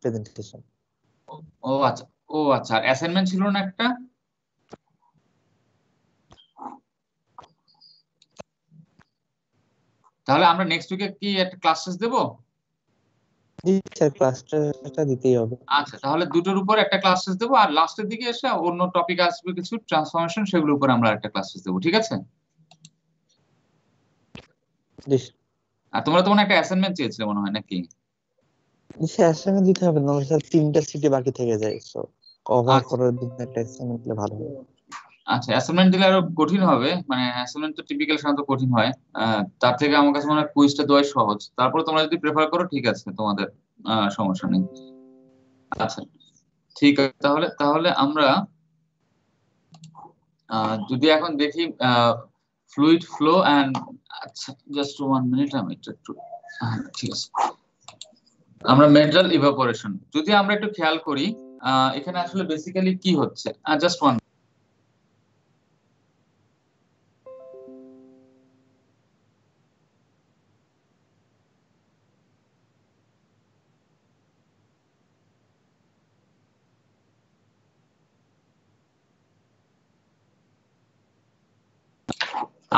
Presentation. ও আচ্ছা, ও আচ্ছা, আর assignment ছিল না একটা? তাহলে আমরা নেক্সট উইকে কি একটা ক্লাস টেস্ট দেবো? জি স্যার, ক্লাসটা দিতেই হবে। আচ্ছা, তাহলে দুটোর উপর একটা ক্লাস টেস্ট দেবো, আর লাস্টের দিকে এসে অন্য টপিক আসবে কিছু ট্রান্সফরমেশন, সেগুলোর উপর আমরা একটা ক্লাস টেস্ট দেবো, ঠিক আছে? জি আর তোমরা তো মনে হয় একটা অ্যাসাইনমেন্ট চেয়েছিলে মনে হয়, নাকি? স্যার, অ্যাসাইনমেন্ট দিতে হবে না স্যার, 3টা সিটি বাকি থেকে যায়, সো কভার আচ্ছা করার জন্য একটা অ্যাসাইনমেন্ট দিলে ভালো হবে। আচ্ছা, অ্যাসাইনমেন্ট দিলে আরো কঠিন হবে, মানে অ্যাসাইনমেন্ট তো টিপিক্যাল সাধারণত কঠিন হয়। তার থেকে আমার কাছে মনে হয় কুইজটা দেওয়াই সহজ। তারপরে তোমরা যদি প্রেফার করো ঠিক আছে, তোমাদের সমস্যা নেই। আচ্ছা ঠিক আছে, তাহলে তাহলে আমরা যদি এখন দেখি ফ্লুইড ফ্লো অ্যান্ড, আচ্ছা জাস্ট 1 মিনিট, আমি একটু ঠিক আছে, আমরা মেটাল ইভাপোরেশন যদি আমরা একটু খেয়াল করি, এখানে আসলে বেসিক্যালি কি হচ্ছে, জাস্ট ওয়ান।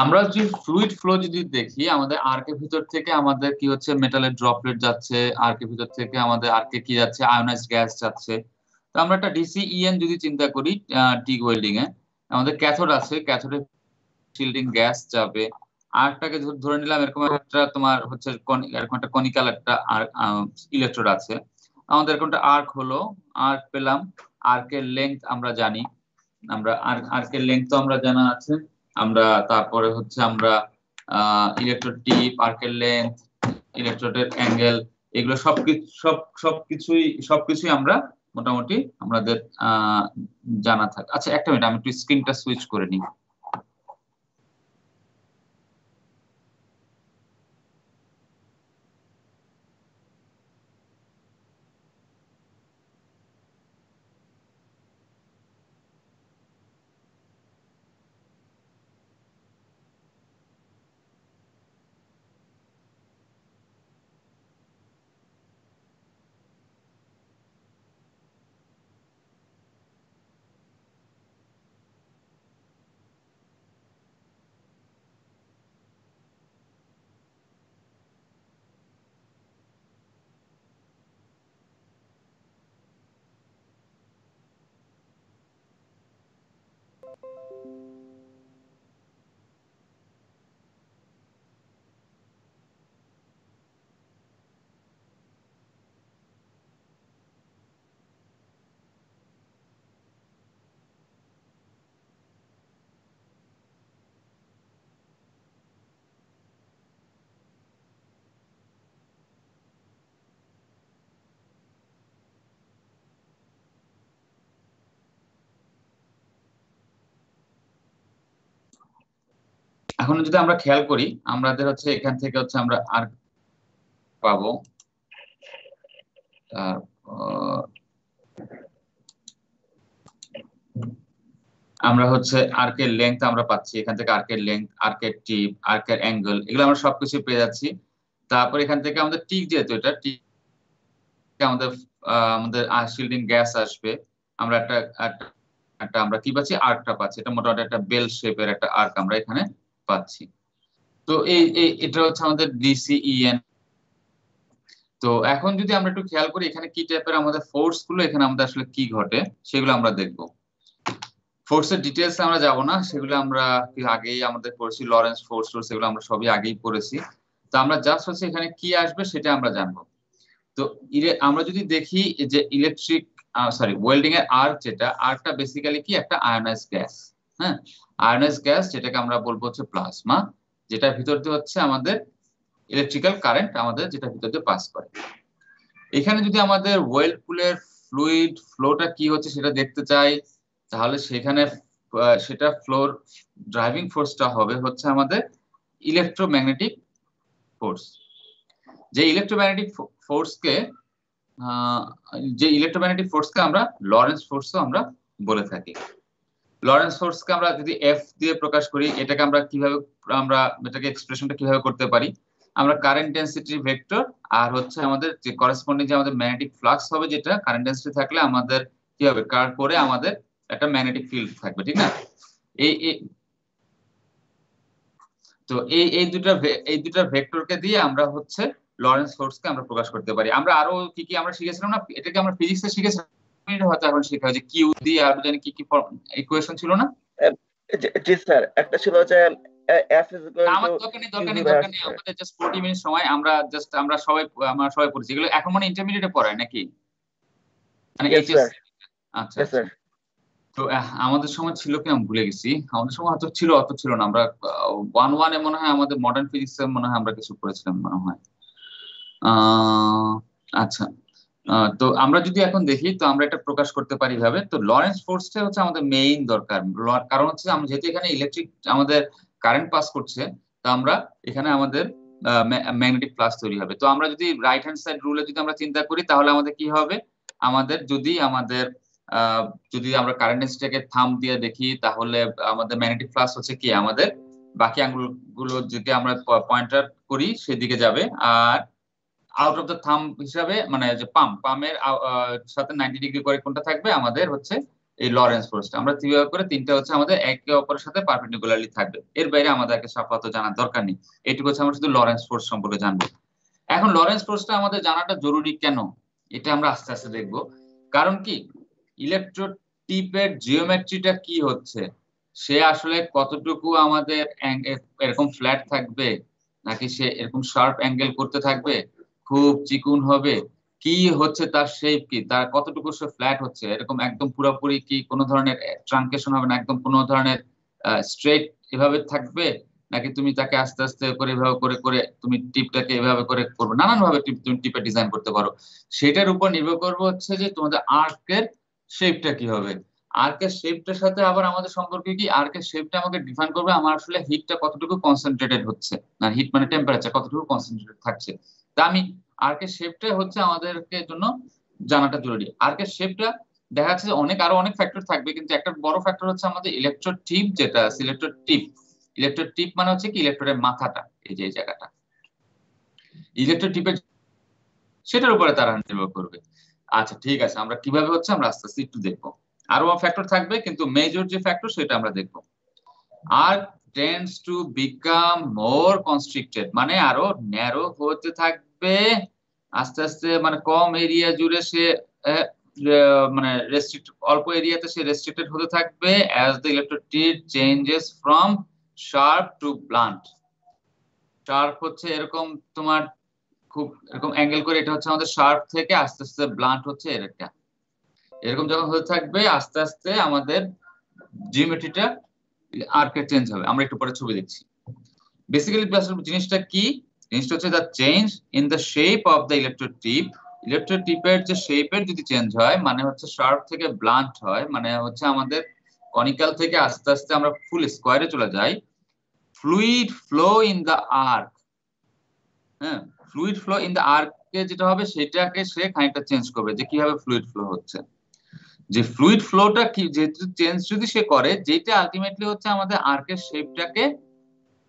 আমরা যদি ফ্লুইড ফ্লো যদি দেখি, আমাদের আর্কের ভিতর থেকে আমাদের কি হচ্ছে, মেটালের ড্রপলেট যাচ্ছে, আর্কের ভিতর থেকে আমাদের আর্কে কি যাচ্ছে, আয়োনাইজড গ্যাস যাচ্ছে। তো আমরা একটা ডিসিইএন যদি চিন্তা করি, টিগ ওয়েল্ডিং এ আমাদের ক্যাথোড আছে, ক্যাথোডে শিল্ডিং গ্যাস যাবে। আর্কটাকে ধরে নিলাম এরকম একটা তোমার হচ্ছে এরকম একটা কনিক্যাল একটা ইলেকট্রোড আছে। আমাদের এরকম একটা আর্ক হলো, আর্ক পেলাম, আর্কের লেংথ আমরা জানি, আমরা আর্কের লেংথ তো আমরা জানা আছে। আমরা তারপরে হচ্ছে আমরা ইলেকট্রোড টিপ, আর্কের লেন্থ, ইলেকট্রোডের অ্যাঙ্গেল, এগুলো সবকিছুই আমরা মোটামুটি আমাদের জানা থাকে। আচ্ছা একটা মিনিট, আমি একটু স্ক্রিনটা সুইচ করে নিই। এখন যদি আমরা খেয়াল করি, আমাদের হচ্ছে এখান থেকে হচ্ছে আমরা আর পাবো, তারপর আমরা হচ্ছে আর্কের লেংথ আমরা পাচ্ছি, এখান থেকে আর্কের লেংথ, আর্কের টিপ, আর্কের অ্যাঙ্গেল, এগুলো আমরা সবকিছু পেয়ে যাচ্ছি। তারপর এখান থেকে আমাদের টিক, যেহেতু এটা টিক, আমাদের আমাদের শিল্ডিং গ্যাস আসবে। আমরা একটা একটা- একটা আমরা কি পাচ্ছি, আর্কটা পাচ্ছি, এটা মোটামুটি একটা বেল শেপের একটা আর্ক আমরা এখানে পাচ্ছি। তো এটা হচ্ছে আমাদের ডিসিইএন। তো এখন যদি আমরা একটু খেয়াল করি এখানে কি টাইপের আমাদের ফোর্স গুলো, এখানে আমাদের আসলে কি ঘটে সেগুলো আমরা দেখবো। ফোর্সের ডিটেলস আমরা যাব না, সেগুলো আমরা আগেই আমাদের পড়েছি, লরেন্স ফোর্স টোর্স, সেগুলো আমরা সবই আগেই পড়েছি। তো আমরা জাস্ট হচ্ছে এখানে কি আসবে সেটা আমরা জানবো। তো আমরা যদি দেখি যে ইলেকট্রিক ওয়েল্ডিং এর আর্ক, যেটা আর্কটা বেসিক্যালি কি একটা আয়োনাইজ গ্যাস। হ্যাঁ, আয়োনাইজ গ্যাস যেটাকে আমরা বলবো হচ্ছে প্লাজমা, যেটার ভিতর দিয়ে হচ্ছে আমাদের ইলেকট্রিক্যাল কারেন্ট আমাদের যেটা ভিতর দিয়ে পাস করে। এখানে যদি আমাদের ওয়েল্ড পুলের ফ্লুইড ফ্লোটা কি হচ্ছে সেটা দেখতে চাই, তাহলে সেখানে সেটা ফ্লোর ড্রাইভিং ফোর্সটা হবে হচ্ছে আমাদের ইলেকট্রোম্যাগনেটিক ফোর্স। যে ইলেকট্রোম্যাগনেটিক ফোর্সকে আমরা লরেন্স ফোর্সও আমরা বলে থাকি। লরেন্স ফোর্সকে আমরা যদি এফ দিয়ে প্রকাশ করি, এটাকে আমরা কিভাবে, আমরা এটাকে এক্সপ্রেশনটা কিভাবে করতে পারি, আমরা কারেন্ট ডেনসিটি ভেক্টর আর হচ্ছে আমাদের যে করেসপন্ডিং যে আমাদের ম্যাগনেটিক ফ্লাক্স হবে, যেটা কারেন্ট ডেনসিটি থাকলে আমাদের কি হবে, কার্ভ করে আমাদের একটা ম্যাগনেটিক ফিল্ড থাকবে, ঠিক না? এই তো এই দুটা ভেক্টরকে দিয়ে আমরা হচ্ছে লরেন্স ফোর্সকে আমরা প্রকাশ করতে পারি। আমরা আরো কি কি আমরা শিখেছিলাম না, এটাকে আমরা ফিজিক্সে শিখেছিলাম, হয়তো এখন শেখা হয় যে কিউ দিয়ে আর জানি কি কি ইকুয়েশন ছিল না। জি স্যার, একটা ছিল যে F is equal to আমার দরকার নেই, দরকার নেই, Q0 দরকার নেই, square। আমাদের জাস্ট 40 মিনিট সময়, আমরা সবাই পড়ছি এগুলো, এখন মানে ইন্টারমিডিয়েটে পড়ায় নাকি, মানে Yes এইচএস? sir, আচ্ছা yes আচ্ছা। sir। তো আমাদের সময় ছিল কি আমি ভুলে গেছি, আমাদের সময় অত ছিল না, আমরা 1-1 মনে হয় আমাদের মডার্ন ফিজিক্স মনে হয় আমরা কিছু করেছিলাম মনে হয়। আচ্ছা, তো আমরা যদি এখন দেখি, তো আমরা এটা প্রকাশ করতে পারি ভাবে, তো লরেন্স ফোর্সটা হচ্ছে আমাদের মেইন দরকার, কারণ হচ্ছে আমরা যেহেতু এখানে ইলেকট্রিক আমাদের কারেন্ট পাস করছে, তো আমরা এখানে আমাদের ম্যাগনেটিক ফ্লাক্স তৈরি হবে। তো আমরা যদি রাইট হ্যান্ড সাইড রুলে যদি আমরা চিন্তা করি, তাহলে আমাদের কি হবে, আমাদের যদি আমরা কারেন্ট ডেন্সিটিটাকে থাম্ব দিয়ে দেখি, তাহলে আমাদের ম্যাগনেটিক ফ্লাক্স হচ্ছে কি আমাদের বাকি আঙ্গুল গুলো যদি আমরা পয়েন্টার করি সেদিকে যাবে, আর আউট অফ দ্য থাম্ব হিসাবে মানে যে পামের সাথে 90 ডিগ্রি করে কোনটা থাকবে আমাদের হচ্ছে এই লরেন্স ফোর্সটা। আমরা কিভাবে করে তিনটা হচ্ছে আমাদের একে অপরের সাথে পারপেন্ডিকুলারলি থাকবে, এর বাইরে আমাদেরকে আপাতত জানার দরকার নেই। এইটুকু হচ্ছে আমরা শুধু লরেন্স ফোর্স সম্পর্কে জানবো। এখন লরেন্স ফোর্সটা আমাদের জানাটা জরুরি কেন, এটা আমরা আস্তে আস্তে দেখবো। কারণ কি, ইলেকট্রোটিপের জিওমেট্রিটা কি হচ্ছে, সে আসলে কতটুকু আমাদের এরকম ফ্ল্যাট থাকবে, নাকি সে এরকম শার্প অ্যাঙ্গেল করতে থাকবে, খুব চিকুন হবে, কি হচ্ছে তার শেপ, কি তার কতটুকু সে ফ্ল্যাট হচ্ছে, এরকম একদম পুরোপুরি কি কোনো ধরনের ট্রাঙ্কেশন হবে না, একদম কোনো ধরনের স্ট্রেট এভাবে থাকবে, নাকি তুমি তাকে আস্তে আস্তে করে এভাবে করে করে তুমি টিপটাকে এভাবে করে করবে, নানান ভাবে তুমি টিপে ডিজাইন করতে পারো। সেটার উপর নির্ভর করবে হচ্ছে যে তোমাদের আর্কের শেপটা কি হবে। আর্কের শেপটার সাথে আবার আমাদের সম্পর্ক কি, আর্কের শেপটা আমাকে ডিফাইন করবে আমার আসলে হিটটা কতটুকু কনসেন্ট্রেটেড হচ্ছে, না হিট মানে টেম্পারেচার কতটুকু কনসেন্ট্রেটেড থাকছে। তা আমি আর্কের শেপটা হচ্ছে আমাদেরকে জন্য জানাটা জরুরি। আর্কের শেপটা দেখা যাচ্ছে যে আরো অনেক ফ্যাক্টর থাকবে, কিন্তু একটা বড় ফ্যাক্টর হচ্ছে আমাদের ইলেকট্রোড টিপ, যেটা ইলেকট্রোড টিপ মানে হচ্ছে কি ইলেকট্রোডের মাথাটা, এই যে এই জায়গাটা ইলেকট্রোড টিপের, সেটার উপরে তারা নির্ভর করবে। আচ্ছা ঠিক আছে, আমরা কিভাবে হচ্ছে আমরা আস্তে আস্তে একটু দেখবো, আরো ফ্যাক্টর থাকবে কিন্তু মেজর যে ফ্যাক্টর সেটা আমরা দেখবো। Arc tends to become more constricted, মানে আরো ন্যারো হতে থাকবে আস্তে আস্তে, মানে কম এরিয়া জুড়ে সে মানে অল্প এরিয়াতে সে রেস্ট্রিক্টেড হতে থাকবে as the electrode changes from sharp to blunt। Sharp হচ্ছে এরকম তোমার খুব এরকম অ্যাঙ্গেল করে, এটা হচ্ছে আমাদের শার্প থেকে আস্তে আস্তে ব্লান্ট হচ্ছে এরকম যখন হতে থাকবে আস্তে আস্তে আমাদের জিওমেট্রিটা আর্কের চেঞ্জ হবে। আমরা একটু পরে ছবি দেখছি। বেসিক্যালি জিনিসটা কি, জিনিসটা হচ্ছে the change in the shape of the electrode টিপের যে শেপের যদি চেঞ্জ হয়, মানে হচ্ছে শার্প থেকে ব্লান্ট হয়, মানে হচ্ছে আমাদের কনিক্যাল থেকে আস্তে আস্তে আমরা ফুল স্কোয়ারে চলে যাই। Fluid flow in the arc, হ্যাঁ, ফ্লুইড ফ্লো ইন দ্য আর্কে যেটা হবে সেটাকে সে খানিকটা চেঞ্জ করবে, যে কিভাবে ফ্লুইড ফ্লো হচ্ছে, যে ফ্লুইড ফ্লোটা কি যেহেতু চেঞ্জ যদি সে করে, যেটা আলটিমেটলি হচ্ছে আমাদের আর্কের শেপটাকে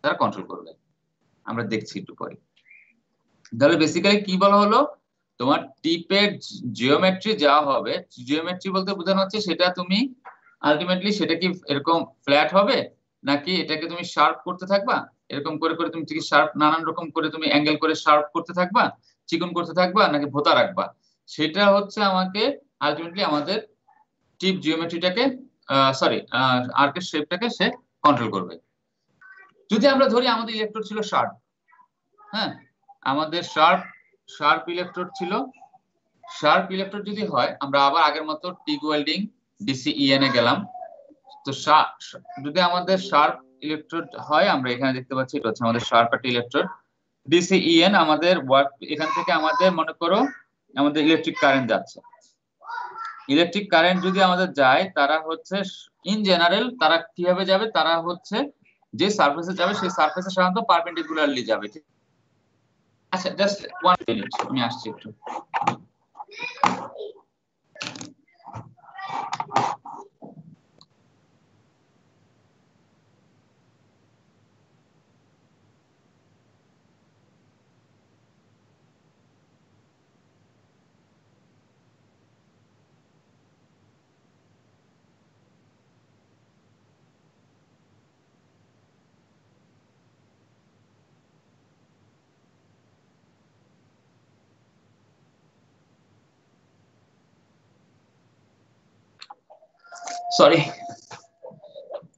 তারা কন্ট্রোল করবে। আমরা দেখছি একটু পরে। তাহলে বেসিক্যালি কি বলা হলো, তোমার টিপের জিওমেট্রি যা হবে, জিওমেট্রি বলতে বোঝানো হচ্ছে সেটা তুমি আলটিমেটলি সেটা কি এরকম ফ্ল্যাট হবে, নাকি এটাকে তুমি শার্প করতে থাকবা, এরকম করে করে তুমি ঠিক শার্প নানান রকম করে তুমি অ্যাঙ্গেল করে শার্প করতে থাকবা, চিকন করতে থাকবা, নাকি ভোতা রাখবা, সেটা হচ্ছে আমাকে আলটিমেটলি আমাদের টিপ জিওমেট্রিটাকে আর্কের শেপটাকে সে কন্ট্রোল করবে। যদি আমরা ধরি আমাদের ইলেকট্রোড ছিল শার্প, হ্যাঁ, আমাদের শার্প ইলেকট্রোড ছিল, শার্প ইলেকট্রোড যদি হয় আমরা আবার আগের মতো টিগ ওয়েল্ডিং ডিসিইএন এ গেলাম। তো যদি আমাদের শার্প ইলেকট্রোড হয়, আমরা এখানে দেখতে পাচ্ছি এটা হচ্ছে আমাদের শার্প একটা ইলেকট্রোড ডিসিইএন, আমাদের ওয়ার্ক এখান থেকে আমাদের মনে করো আমাদের ইলেকট্রিক কারেন্ট যাচ্ছে। ইলেকট্রিক কারেন্ট যদি আমাদের যায়, তারা হচ্ছে ইন জেনারেল তারা কিভাবে যাবে, তারা হচ্ছে যে সারফেসে যাবে সেই সারফেসে সাধারণত পারপেন্ডিকুলারলি যাবে। আচ্ছা জাস্ট 1 মিনিট আমি আসছি একটু। সরি।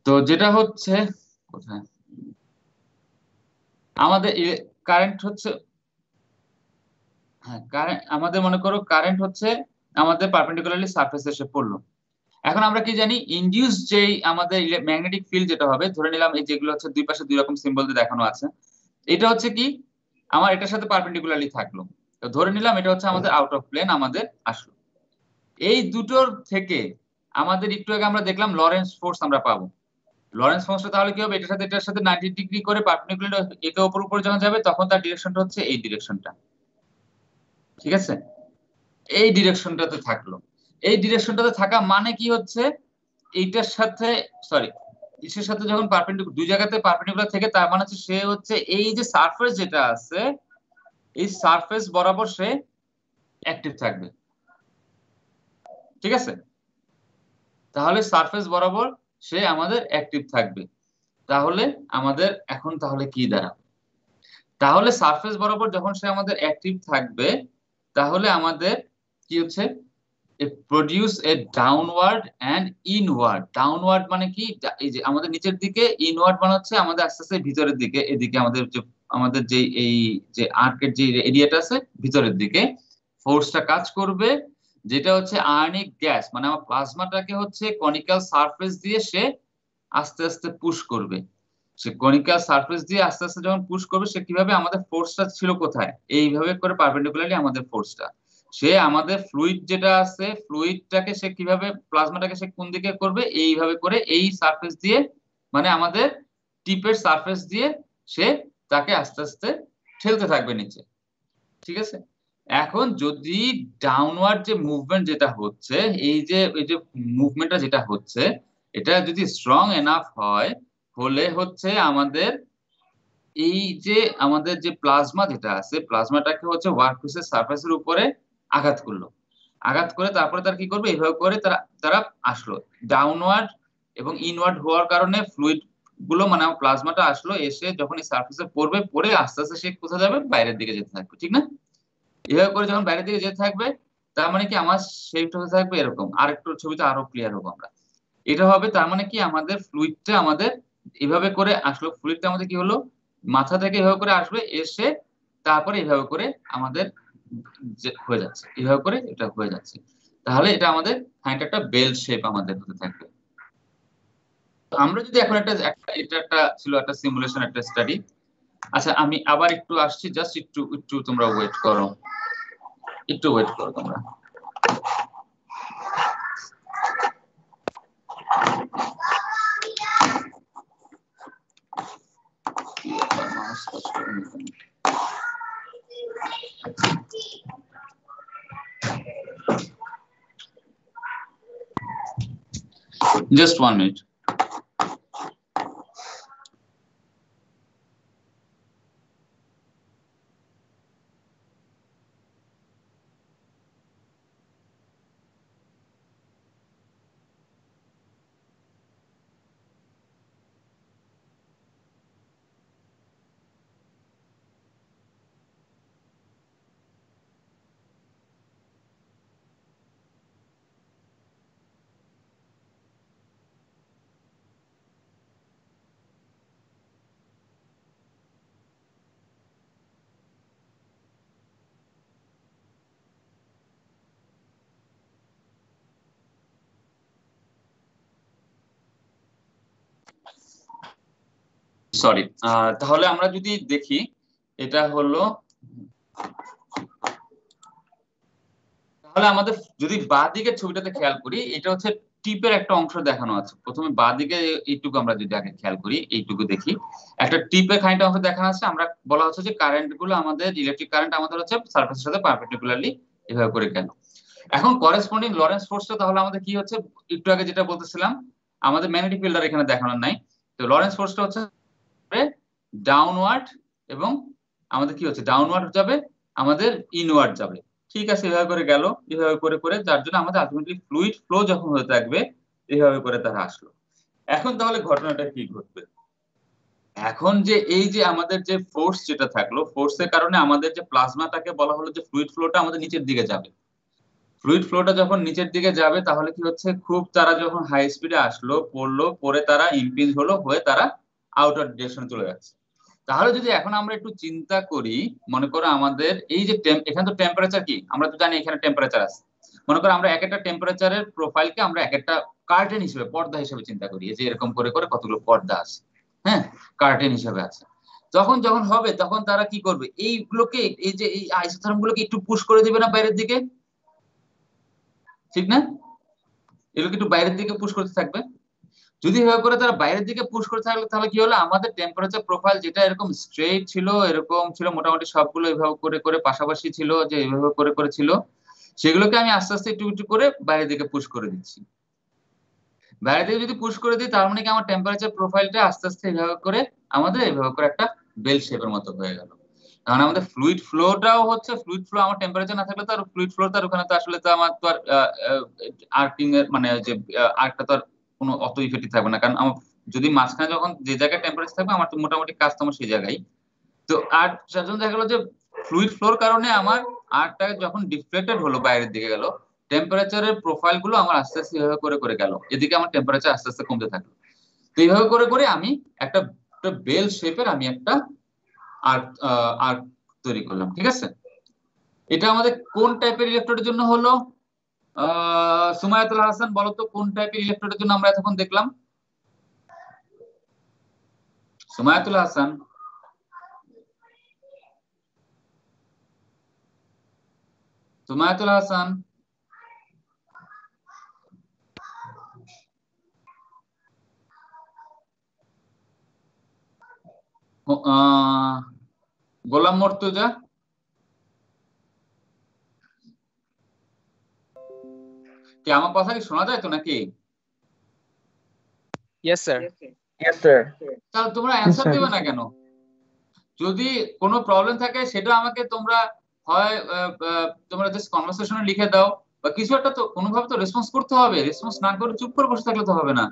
তো যেটা হচ্ছে কোথায় আমাদের কারেন্ট হচ্ছে, হ্যাঁ কারেন্ট আমাদের মনে করো কারেন্ট হচ্ছে আমাদের পারপেন্ডিকুলারলি সারফেসে এসে পড়লো। এখন আমরা কি জানি ইনডিউস যেই আমাদের ম্যাগনেটিক ফিল্ড যেটা হবে, ধরে নিলাম এই যেগুলো হচ্ছে দুই পাশে দুই রকম সিম্বল দিয়ে দেখানো আছে, এটা হচ্ছে কি আমার এটার সাথে পারপেন্ডিকুলারলি থাকলো, তো ধরে নিলাম এটা হচ্ছে আমাদের আউট অফ প্লেন আমাদের আসলো। এই দুটোর থেকে আমাদের একটু আগে আমরা দেখলাম লরেন্স ফোর্স আমরা পাবো। লরেন্স ফোর্সটা তাহলে কি হবে, এটার সাথে 90 ডিগ্রি করে পারপেন্ডিকুলার একে অপর উপর যখন যাবে তখন তার ডিরেকশনটা হচ্ছে এই ডিরেকশনটা, ঠিক আছে? এই ডিরেকশনটাতে থাকলো। এই ডিরেকশনটাতে থাকা মানে কি হচ্ছে এইটার সাথে সরি ইসের সাথে যখন পারপেন্ডিকুলার দুই জায়গাতে পারপেন্ডিকুলার থেকে, তার মানে হচ্ছে সে হচ্ছে এই যে সারফেস যেটা আছে এই সারফেস বরাবর সে অ্যাক্টিভ থাকবে, ঠিক আছে? তাহলে সারফেস বরাবর সে আমাদের অ্যাক্টিভ থাকবে। তাহলে আমাদের এখন তাহলে কি দাঁড়াবে, তাহলে সারফেস বরাবর যখন সে আমাদের অ্যাক্টিভ থাকবে তাহলে আমাদের কি হচ্ছে produce a downward and inward. Downward মানে কি, এই যে আমাদের নিচের দিকে, ইনওয়ার্ড মানে হচ্ছে আমাদের আস্তে আস্তে ভিতরের দিকে, এদিকে আমাদের যে এই যে আর্কের যে এরিয়াটা আছে ভিতরের দিকে ফোর্সটা কাজ করবে, যেটা হচ্ছে আয়নিক গ্যাস মানে আমার প্লাজমাটাকে হচ্ছে কনিক্যাল সারফেস দিয়ে সে আস্তে আস্তে পুশ করবে। সে কনিক্যাল সারফেস দিয়ে আস্তে আস্তে যখন পুশ করবে সে কিভাবে, আমাদের ফোর্সটা ছিল কোথায়, এইভাবে করে পারপেন্ডিকুলারলি আমাদের ফোর্সটা সে আমাদের ফ্লুইড যেটা আছে ফ্লুইডটাকে সে কিভাবে প্লাজমাটাকে সে কোন দিকে করবে, এইভাবে করে এই সারফেস দিয়ে মানে আমাদের টিপের সারফেস দিয়ে সে তাকে আস্তে আস্তে ঠেলতে থাকবে নিচে, ঠিক আছে? এখন যদি ডাউনওয়ার্ড যে মুভমেন্ট যেটা হচ্ছে, এই যে মুভমেন্টটা যেটা হচ্ছে এটা যদি স্ট্রং এনাফ হয় হলে হচ্ছে আমাদের এই যে আমাদের যে প্লাজমা যেটা আছে প্লাজমাটাকে হচ্ছে ওয়ার্কপিসের সারফেসের উপরে আঘাত করলো, আঘাত করে তারপরে তারা কি করবে, এইভাবে করে তারা তারা আসলো ডাউনওয়ার্ড এবং ইনওয়ার্ড হওয়ার কারণে ফ্লুইড গুলো মানে প্লাজমাটা আসলো, এসে যখন এই সারফেসে পড়বে পড়ে আস্তে আস্তে সে কোথায় যাবে, বাইরের দিকে যেতে থাকবে, ঠিক না? এভাবে করে যখন বাইরের দিকে যেতে থাকবে তার মানে কি আমার শেপটা হতে থাকবে এরকম, আরেকটু ছবিটা আরো ক্লিয়ার হবো আমরা। এটা হবে তার মানে কি আমাদের ফ্লুইডটা আমাদের এভাবে করে আসলো, ফ্লুইডটা আমাদের কি হলো মাথা থেকে এভাবে করে আসবে, এসে তারপরে এভাবে করে আমাদের হয়ে যাচ্ছে, এভাবে করে এটা হয়ে যাচ্ছে। তাহলে এটা আমাদের খানিকটা একটা বেল শেপ আমাদের হতে থাকবে। আমরা যদি এখন এটা একটা ছিল একটা সিমুলেশন একটা স্টাডি। আচ্ছা আমি আবার একটু আসছি, জাস্ট একটু একটু তোমরা ওয়েট করো, একটু ওয়েট করো তোমরা। Just 1 minute. সরি, তাহলে আমরা যদি দেখি এটা হলো, তাহলে আমাদের যদি বাঁ দিকের ছবিটাতে খেয়াল করি এটা হচ্ছে টিপের একটা অংশ দেখানো আছে। প্রথমে বাঁ দিকে এইটুকু আমরা যদি আগে খেয়াল করি, এইটুকু দেখি একটা টিপের খানিকটা অংশ দেখানো আছে, আমরা বলা হচ্ছে যে কারেন্ট গুলো আমাদের ইলেকট্রিক কারেন্ট আমাদের হচ্ছে সারফেসের সাথে পারপেন্ডিকুলারলি এভাবে করে গেল। এখন করেসপন্ডিং লরেন্স ফোর্সটা তাহলে আমাদের কি হচ্ছে, একটু আগে যেটা বলতেছিলাম আমাদের ম্যাগনেটিক ফিল্ড আর এখানে দেখানো নাই, তো লরেন্স ফোর্সটা হচ্ছে ডাউনওয়ার্ড এবং আমাদের কি হচ্ছে ডাউনওয়ার্ড যাবে আমাদের ইনওয়ার্ড যাবে, ঠিক আছে? এভাবে করে গেল, এভাবে করে করে যার জন্য আমাদের আলটিমেটলি ফ্লুইড ফ্লো যখন হতে থাকবে এভাবে করে তারা আসলো। এখন তাহলে ঘটনাটা কি ঘটবে, এখন যে এই যে আমাদের যে ফোর্স যেটা থাকলো ফোর্সের কারণে আমাদের যে প্লাজমাটাকে বলা হলো যে ফ্লুইড ফ্লোটা আমাদের নিচের দিকে যাবে, ফ্লুইড ফ্লোটা যখন নিচের দিকে যাবে তাহলে কি হচ্ছে, খুব তারা যখন হাই স্পিডে আসলো, পড়লো, পরে তারা ইম্পিঞ্জ হলো, হয়ে তারা আউটার ডিরেকশনে চলে যাচ্ছে। তাহলে যদি এখন আমরা একটু চিন্তা করি, মনে করো আমাদের এই যে এখানে তো টেম্পারেচার কি, আমরা তো জানি এখানে টেম্পারেচার আছে। মনে করো আমরা এক একটা টেম্পারেচারের প্রোফাইলকে আমরা এক একটা কার্টেন হিসেবে, পর্দা হিসেবে চিন্তা করি, এই যে এরকম করে করে কতগুলো পর্দা আছে, হ্যাঁ, কার্টেন হিসেবে আছে। যখন যখন হবে তখন তারা কি করবে, এইগুলোকে, এই যে এই আইসোথার্ম গুলোকে একটু পুশ করে দিবে না বাইরের দিকে, ঠিক না? এগুলোকে একটু বাইরের দিকে পুশ করতে থাকবে। যদি এভাবে করে তারা বাইরের দিকে পুশ করে থাকলে তাহলে কি হলো, আমাদের টেম্পারেচার প্রোফাইল যেটা এরকম স্ট্রেট ছিল, এরকম ছিল মোটামুটি সবগুলো এভাবে করে করে পাশাপাশি ছিল, যে এভাবে করে করে ছিল, সেগুলোকে আমি আস্তে আস্তে একটু একটু করে বাইরের দিকে পুশ করে দিচ্ছি। বাইরে দিকে যদি পুশ করে দিই তার মানে কি আমার টেম্পারেচার প্রোফাইলটা আস্তে আস্তে এভাবে করে আমাদের এভাবে করে একটা বেল শেপের মতো হয়ে গেল। কারণ আমাদের ফ্লুইড ফ্লোটাও হচ্ছে, ফ্লুইড ফ্লো আমার টেম্পারেচার না থাকলে তো আর ফ্লুইড ফ্লো তার ওখানে তো আসলে তো আমার তো আর আর্কিং এর মানে যে আর্কটা তো আর কোনো অত ইফেক্টিভ থাকবে না, কারণ আমার যদি মাঝখানে যখন যে জায়গায় টেম্পারেচার থাকবে আমার তো মোটামুটি কাজ তো আমার সেই জায়গায়। তো আর যার জন্য দেখা গেলো যে ফ্লুইড ফ্লোর কারণে আমার আর্কটা যখন ডিফ্লেক্টেড হলো বাইরের দিকে গেল, টেম্পারেচারের প্রোফাইল গুলো আমার আস্তে আস্তে এভাবে করে করে গেল, এদিকে আমার টেম্পারেচার আস্তে আস্তে কমতে থাকলো। তো এইভাবে করে করে আমি একটা বেল শেপের আমি একটা আর্ক আর্ক তৈরি করলাম, ঠিক আছে? এটা আমাদের কোন টাইপের ইলেকট্রোডের জন্য হলো? সুমায়াতুল হাসান বলো তো, কোন টাইপের ইলেকট্রোডের জন্য আমরা এতক্ষণ দেখলাম? সুমায়াতুল হাসান, সুমায়াতুল হাসান, গোলাম মর্তুজা, কি আমার কথা কি শোনা যায় তো নাকি? Yes, sir. Yes, sir. তাহলে তোমরা অ্যান্সার দেবে না কেন? যদি কোনো প্রবলেম থাকে সেটা আমাকে তোমরা হয় তোমরা জাস্ট কনভারসেশনে লিখে দাও, বা কিছু একটা তো কোনোভাবে তো রেসপন্স করতে হবে। রেসপন্স না করে চুপ করে বসে থাকলে তো হবে না।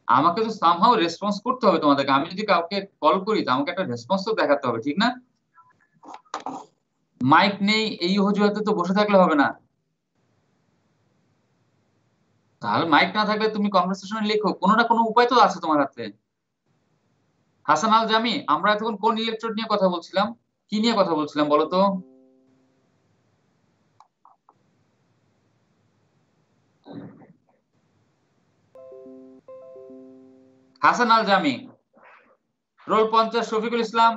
আমাকে তো সামহাউ রেসপন্স করতে হবে তোমাদেরকে। আমি যদি কাউকে কল করি তো আমাকে একটা রেসপন্স তো দেখাতে হবে, ঠিক না? মাইক নেই এই অজুহাতে তো বসে থাকলে হবে না। তাহলে মাইক না থাকলে তুমি কনভারসেশনে লেখো, কোনো না কোনো উপায় তো আছে তোমার হাতে। হাসান আল জামি, আমরা এতক্ষণ কোন ইলেকট্রোড নিয়ে কথা বলছিলাম, কি নিয়ে কথা বলছিলাম বলো তো? হাসান আল জামি, রোল 50, শফিকুল ইসলাম।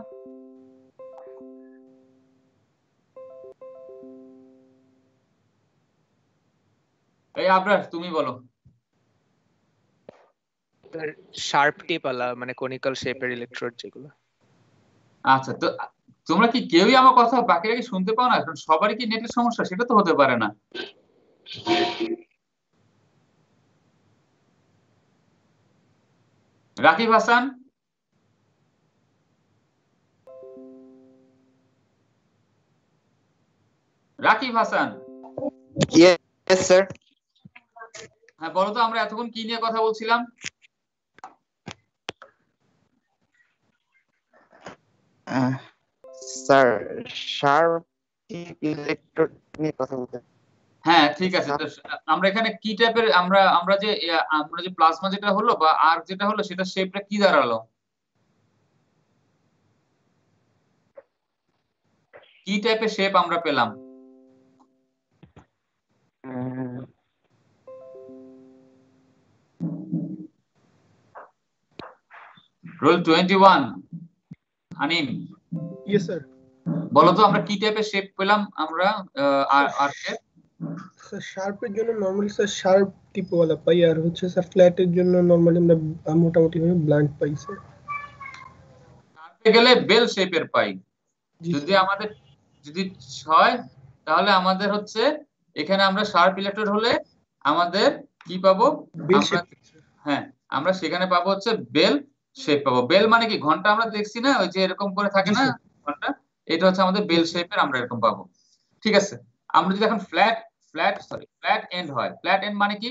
এই আবরার, তুমি বলো। শার্প টিপ আলা মানে কনিক্যাল শেপের ইলেকট্রোড যেগুলো। আচ্ছা, তো তোমরা কি কেউই আমার কথা বাকিরা কি শুনতে পাও না? কারণ সবারই কি নেটের সমস্যা? সেটা তো হতে পারে না। Rakib Hasan, Rakib Hasan, yes sir. হ্যাঁ বলো তো, আমরা এতক্ষণ কি নিয়ে কথা বলছিলাম? স্যার শার্প ইলেকট্রোড নিয়ে কথা বলতে। হ্যাঁ ঠিক আছে। তো আমরা এখানে কি টাইপের, আমরা যে প্লাজমা যেটা হলো বা আর্ক যেটা হলো সেটা শেপটা কি দাঁড়ালো? কি টাইপের শেপ আমরা পেলাম? রোল 21, আনিম। Yes sir. বলো তো আমরা কি টাইপের শেপ পেলাম আমরা আর্কের? স্যার শার্পের জন্য নরমালি স্যার শার্প টিপওয়ালা পাই, আর হচ্ছে স্যার ফ্ল্যাটের জন্য নরমালি আমরা মোটামুটি ভাবে ব্লান্ট পাই স্যার। আর্কে গেলে বেল শেপের পাই। জি যদি স্যার। আমাদের যদি হয় তাহলে আমাদের হচ্ছে এখানে আমরা শার্প ইলেকট্রোড হলে আমাদের কি পাবো? বেল আমরা, শেপ স্যার। হ্যাঁ আমরা সেখানে পাবো হচ্ছে বেল শেপ পাবো। বেল মানে কি, ঘন্টা আমরা দেখছি না, ওই যে এরকম করে থাকে জি না স্যার। ঘন্টা, এটা হচ্ছে আমাদের বেল শেপের আমরা এরকম পাবো। ঠিক আছে, আমরা যদি এখন ফ্ল্যাট এন্ড হয়, ফ্ল্যাট এন্ড মানে কি,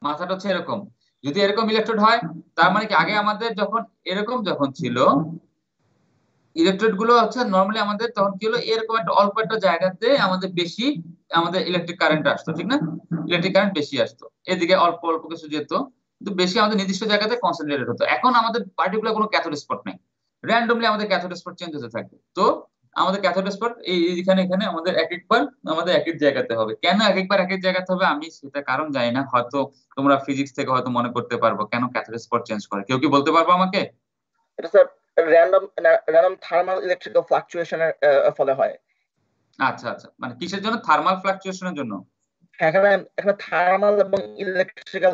মাথাটা হচ্ছে এরকম, যদি এরকম ইলেকট্রোড হয় তার মানে কি আগে আমাদের যখন এরকম যখন ছিল ইলেকট্রোড গুলো হচ্ছে নরমালি আমাদের তখন কি হলো, এরকম একটা অল্প একটা জায়গাতে আমাদের বেশি আমাদের ইলেকট্রিক কারেন্ট আসতো, ঠিক না? ইলেকট্রিক কারেন্ট বেশি আসতো, এদিকে অল্প অল্প কিছু যেত, কিন্তু বেশি আমাদের নির্দিষ্ট জায়গাতে কনসেন্ট্রেটেড হতো। এখন আমাদের পার্টিকুলার কোনো ক্যাথোড স্পট নেই, র্যান্ডমলি আমাদের ক্যাথোড স্পট চেঞ্জ হতে থাকে। তো আমাদের ক্যাথোড স্পট এখানে এখানে আমাদের এক একবার আমাদের এক এক জায়গাতে হবে। কেন এক একবার এক এক জায়গাতে হবে আমি সেটা কারণ জানি না, হয়তো তোমরা ফিজিক্স থেকে হয়তো মনে করতে পারবো কেন ক্যাথোড স্পট চেঞ্জ করে, কেউ কি বলতে পারবো আমাকে? এটা স্যার র্যান্ডম থার্মাল ইলেকট্রিক্যাল ফ্লাকচুয়েশনের ফলে হয়। আচ্ছা আচ্ছা, মানে কিসের জন্য? থার্মাল ফ্লাকচুয়েশনের জন্য। এখানে এখানে থার্মাল এবং ইলেকট্রিক্যাল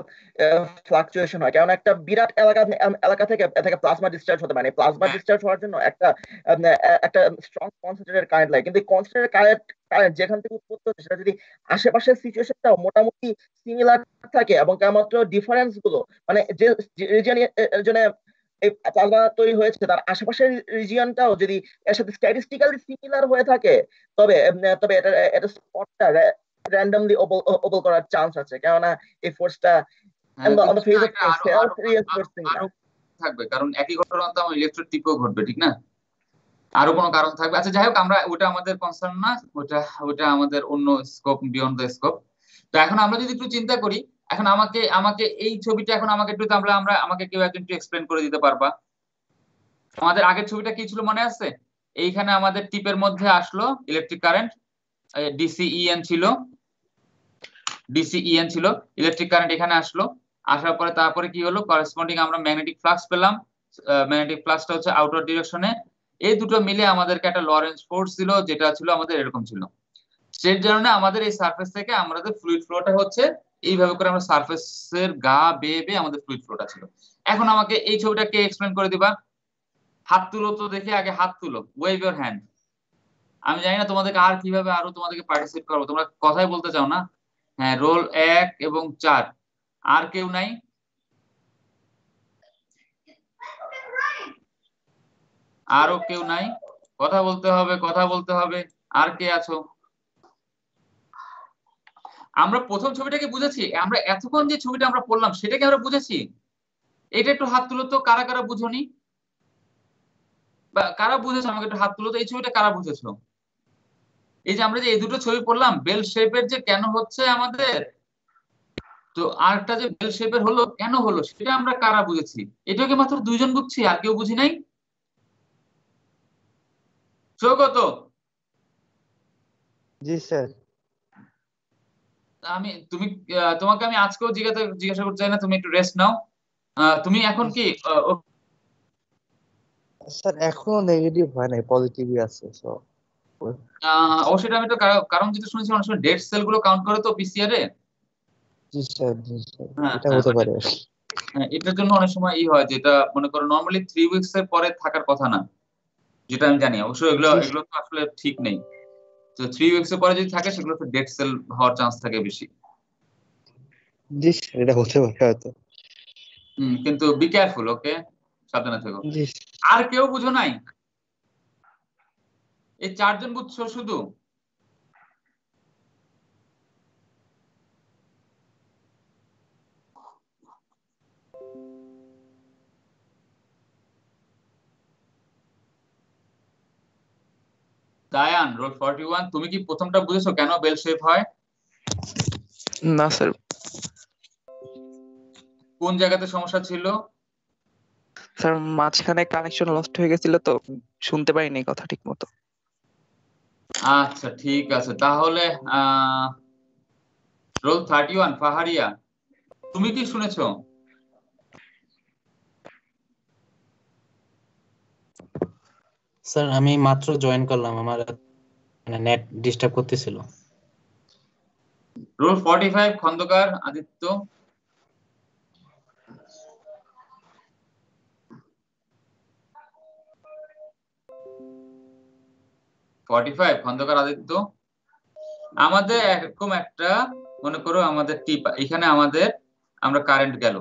ফ্লাকচুয়েশন হয়, কারণ একটা বিরাট এলাকা থেকে থেকে প্লাজমা ডিসচার্জ হতে পারে। প্লাজমা ডিসচার্জ হওয়ার জন্য একটা স্ট্রং কনসেন্ট্রেটেড কারেন্ট লাগে, কিন্তু কনসেন্ট্রেটেড কারেন্ট যেখান থেকে উৎপত্তি হচ্ছে সেটা যদি আশেপাশের সিচুয়েশনটাও মোটামুটি সিমিলার থাকে এবং কেবলমাত্র ডিফারেন্স গুলো মানে যে রিজিয়নে এই প্লাজমা তৈরি হয়েছে তার আশেপাশের রিজিয়নটাও যদি এর সাথে স্ট্যাটিস্টিক্যালি সিমিলার হয়ে থাকে, তবে তবে এটা স্পটটা randomly obol করার চান্স আছে, কেননা এই ফোর্সটা on the face of self reinforcing থাকবে, কারণ একই ঘটনা তো আমার ইলেকট্রোড টিপেও ঘটবে, ঠিক না? আরো কোনো কারণ থাকবে। আচ্ছা যাই হোক, আমরা ওটা আমাদের কনসার্ন না, ওটা আমাদের অন্য স্কোপ, বিয়ন্ড দ্য স্কোপ। তো এখন আমরা যদি একটু চিন্তা করি, এখন আমাকে এই ছবিটা এখন আমাকে একটু আমাকে কেউ একজন একটু এক্সপ্লেন করে দিতে পারবা? আমাদের আগের ছবিটা কি ছিল মনে আছে? এইখানে আমাদের টিপের মধ্যে আসলো ইলেকট্রিক কারেন্ট, ডিসিইএন ছিল, ইলেকট্রিক কারেন্ট এখানে আসলো, আসার পরে তারপরে কি হলো, করেসপন্ডিং আমরা ম্যাগনেটিক ফ্লাক্স পেলাম। ম্যাগনেটিক ফ্লাক্সটা হচ্ছে আউটওয়ার্ড ডিরেকশনে। এই দুটো মিলে আমাদেরকে একটা লরেন্স ফোর্স ছিল, যেটা ছিল আমাদের এরকম ছিল। সেই জন্য আমাদের এই সারফেস থেকে আমাদের ফ্লুইড ফ্লোটা হচ্ছে এইভাবে করে, আমরা সারফেসের গা বেয়ে বেয়ে আমাদের ফ্লুইড ফ্লোটা ছিল। এখন আমাকে এই ছবিটা কে এক্সপ্লেন করে দিবা? হাত তুলো তো দেখি, আগে হাত তুলো, ওয়েভ ইওর হ্যান্ড। আমি জানি না তোমাদেরকে আর কিভাবে আরো তোমাদেরকে পার্টিসিপেট করবো, তোমরা কথাই বলতে চাও না। হ্যাঁ, রোল 1 এবং 4। আর কেউ নাই? আরো কেউ নাই? কথা বলতে হবে, কথা বলতে হবে। আর কে আছো? আমরা প্রথম ছবিটাকে বুঝেছি, আমরা এতক্ষণ যে ছবিটা আমরা পড়লাম সেটাকে আমরা বুঝেছি? এটা একটু হাত তুলো তো, কারা কারা বুঝোনি, বা কারা বুঝেছো আমাকে একটু হাত তুলো তো। এই ছবিটা কারা বুঝেছো? এই যে আমরা যে এই দুটো ছবি পড়লাম, বেল শেপের যে কেন হচ্ছে আমাদের, তো আরেকটা যে বেল শেপের হলো কেন হলো, সেটা আমরা কারা বুঝেছি? এটাকে মাত্র দুইজন বুঝছি, আর কেউ বুঝি নাই। সৌগত? জি স্যার। তোমাকে আমি আজকেও জিজ্ঞাসা করতে চাই না, তুমি একটু রেস্ট নাও। তুমি এখন কি স্যার এখনো নেগেটিভ হয় নাই, পজিটিভই আছে। সো অবশ্যই আমি তো কারণ যেটা শুনেছি অনেক সময় ডেড সেল গুলো কাউন্ট করে তো পিসিআর এ। জি স্যার, জি স্যার, হ্যাঁ এটা হতে পারে। হ্যাঁ, এটার জন্য অনেক সময় হয়, যেটা মনে করো নরমালি 3 উইকস এর পরে থাকার কথা না, যেটা আমি জানি। অবশ্যই এগুলো তো আসলে ঠিক নেই। তো 3 উইকস এর পরে যদি থাকে সেগুলো তো ডেড সেল হওয়ার চান্স থাকে বেশি। জি স্যার, এটা হতে পারে হয়তো। কিন্তু বি কেয়ারফুল, ওকে? সাবধানে থেকো। জি। আর কেউ বুঝো নাই? এই 4 জন বুঝছো শুধু? দায়ান, রোল 41, তুমি কি প্রথমটা বুঝেছো কেন বেল শেপ হয়? না স্যার। কোন জায়গাতে সমস্যা ছিল? স্যার মাঝখানে কানেকশন লস্ট হয়ে গেছিল তো শুনতে পারিনি কথা ঠিক মতো। আচ্ছা ঠিক আছে, তাহলে রোল 31 ফাহারিয়া, তুমি কি শুনেছো? স্যার আমি মাত্র জয়েন করলাম, আমার মানে নেট ডিস্টার্ব করতেছিল। রোল 45 খন্দকার আদিত্য। খন্দকার আদিত্য, আমাদের এরকম একটা মনে করো আমাদের টিপ, এখানে আমরা কারেন্ট গেল।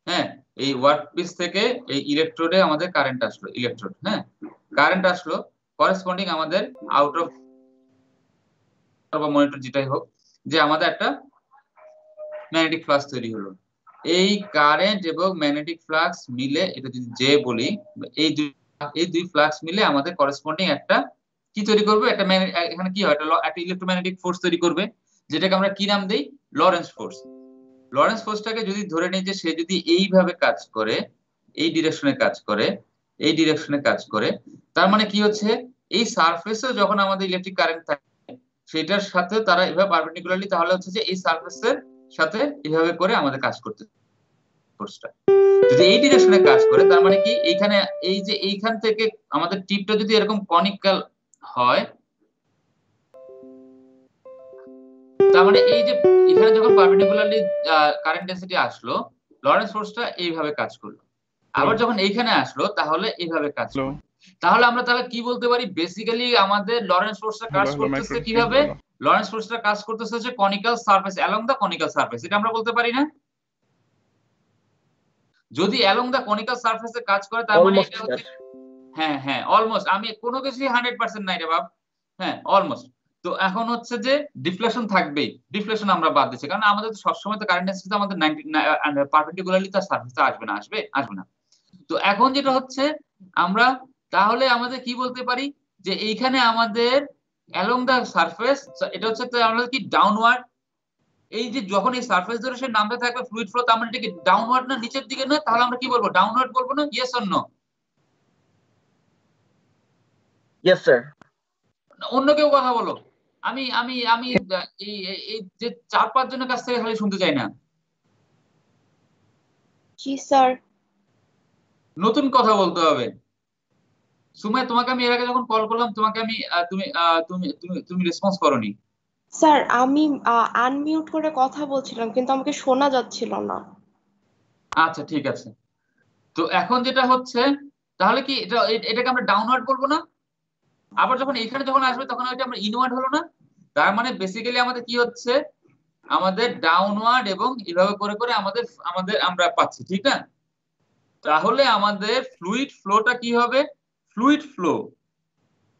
হ্যাঁ, এই ওয়ার্ক পিস থেকে এই ইলেকট্রোডে আমাদের কারেন্ট আসলো, ইলেকট্রোড, হ্যাঁ কারেন্ট আসলো, করেসপন্ডিং আমাদের আউট অফ বা মনিটর যেটাই হোক, যে আমাদের একটা ম্যাগনেটিক ফ্লাক্স তৈরি হলো। এই কারেন্ট এবং ম্যাগনেটিক ফ্লাক্স মিলে, এটা যদি জে বলি, এই এই দুই ফ্লাক্স মিলে আমাদের করেসপন্ডিং একটা কি তৈরি করবে, একটা এখানে কি হয়, একটা ইলেকট্রোম্যাগনেটিক ফোর্স তৈরি করবে, যেটাকে আমরা কি নাম দেই, লরেন্স ফোর্স। লরেন্স ফোর্সটাকে যদি ধরে নিই যে সে যদি এইভাবে কাজ করে, এই ডিরেকশনে কাজ করে, এই ডিরেকশনে কাজ করে, তার মানে কি হচ্ছে, এই সারফেসে যখন আমাদের ইলেকট্রিক কারেন্ট থাকে সেটার সাথে তারা এভাবে পারপেন্ডিকুলারলি, তাহলে হচ্ছে যে এই সারফেসের সাথে এভাবে করে আমাদের কাজ করতে, ফোর্সটা যদি এই ডিরেকশনে কাজ করে, তার মানে কি এইখানে এই যে এইখান থেকে আমাদের টিপটা যদি এরকম কনিক্যাল হয়, তার মানে এই যে এখানে যখন পারপেন্ডিকুলারলি কারেন্ট ডেন্সিটি আসলো, লরেন্স ফোর্সটা এইভাবে কাজ করলো। আবার যখন এইখানে আসলো তাহলে এইভাবে কাজ করলো। তাহলে আমরা তাহলে কি বলতে পারি, বেসিক্যালি আমাদের লরেন্স ফোর্সটা কাজ করতেছে কিভাবে, লরেন্স ফোর্সটা কাজ করতেছে হচ্ছে কনিক্যাল সারফেস, অ্যালং দা কনিক্যাল সারফেস, এটা আমরা বলতে পারি না? যদি অ্যালং দা কনিক্যাল সারফেসে কাজ করে তার মানে এটা হচ্ছে, হ্যাঁ হ্যাঁ অলমোস্ট, আমি কোনো কিছুই 100% নাই রে বাপ, হ্যাঁ অলমোস্ট। তো এখন হচ্ছে যে ডিফ্লেকশন থাকবেই, ডিফ্লেকশন আমরা বাদ দিচ্ছি, কারণ আমাদের তো সবসময় তো কারেন্ট ডেন্সিটি আমাদের 90 পারপেন্ডিকুলারলি তার সারফেসে আসবে না, আসবে না। তো এখন যেটা হচ্ছে, আমরা তাহলে আমাদের কি বলতে পারি, যে এইখানে আমাদের অ্যালং দা সারফেস, এটা হচ্ছে আমরা কি ডাউনওয়ার্ড, এই যে যখন এই সারফেস ধরে সে নামতে থাকবে ফ্লুইড ফ্লো, তার মানে এটা কি ডাউনওয়ার্ড না নিচের দিকে না? তাহলে আমরা কি বলবো, ডাউনওয়ার্ড বলবো না? Yes or no? Yes sir. অন্য কেউ কথা বলো, আমি আমি আমি এই যে 4-5 জনের কাছ থেকে খালি শুনতে চাই না। জি স্যার। নতুন কথা বলতে হবে। সুমাইয়া, তোমাকে আমি এর আগে যখন কল করলাম তোমাকে আমি তুমি তুমি তুমি তুমি রেসপন্স করোনি। স্যার আমি আনমিউট করে কথা বলছিলাম কিন্তু আমাকে শোনা যাচ্ছিল না। আচ্ছা ঠিক আছে। তো এখন যেটা হচ্ছে, তাহলে কি এটাকে আমরা ডাউনওয়ার্ড বলবো না? আবার যখন এখানে যখন আসবে তখন ওইটা আমরা ইনওয়ার্ড হলো না? তার মানে বেসিক্যালি আমাদের কি হচ্ছে, আমাদের ডাউনওয়ার্ড এবং এভাবে করে করে আমাদের আমাদের আমরা পাচ্ছি, ঠিক না? তাহলে আমাদের ফ্লুইড ফ্লোটা কি হবে, ফ্লুইড ফ্লো,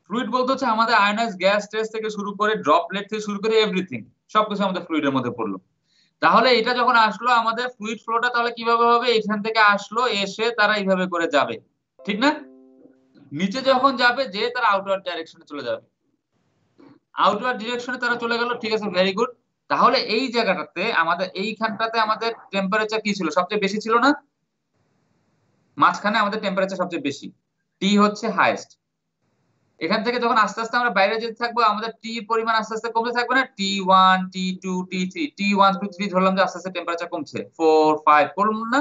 ফ্লুইড বলতে হচ্ছে আমাদের আয়নাইজ গ্যাস টেস থেকে শুরু করে ড্রপলেট থেকে শুরু করে এভরিথিং, সবকিছু আমাদের ফ্লুইডের মধ্যে পড়লো। তাহলে এটা যখন আসলো আমাদের ফ্লুইড ফ্লোটা তাহলে কিভাবে হবে, এখান থেকে আসলো এসে তারা এইভাবে করে যাবে, ঠিক না? নিচে যখন যাবে যে তারা আউটওয়ার্ড ডাইরেকশনে চলে যাবে, আউটওয়ার্ড ডিরেকশনে তারা চলে গেল, ঠিক আছে, ভেরি গুড। তাহলে এই জায়গাটাতে আমাদের এইখানটাতে আমাদের টেম্পারেচার কি ছিল, সবচেয়ে বেশি ছিল না? মাঝখানে আমাদের টেম্পারেচার সবচেয়ে বেশি, টি হচ্ছে হাইয়েস্ট। এখান থেকে যখন আস্তে আস্তে আমরা বাইরে যেতে থাকবো আমাদের টি পরিমাণ আস্তে আস্তে কমতে থাকবে না, T1 T2 T3, T1 2 3 ধরলাম যে আস্তে আস্তে টেম্পারেচার কমছে, 4 5 করলাম না?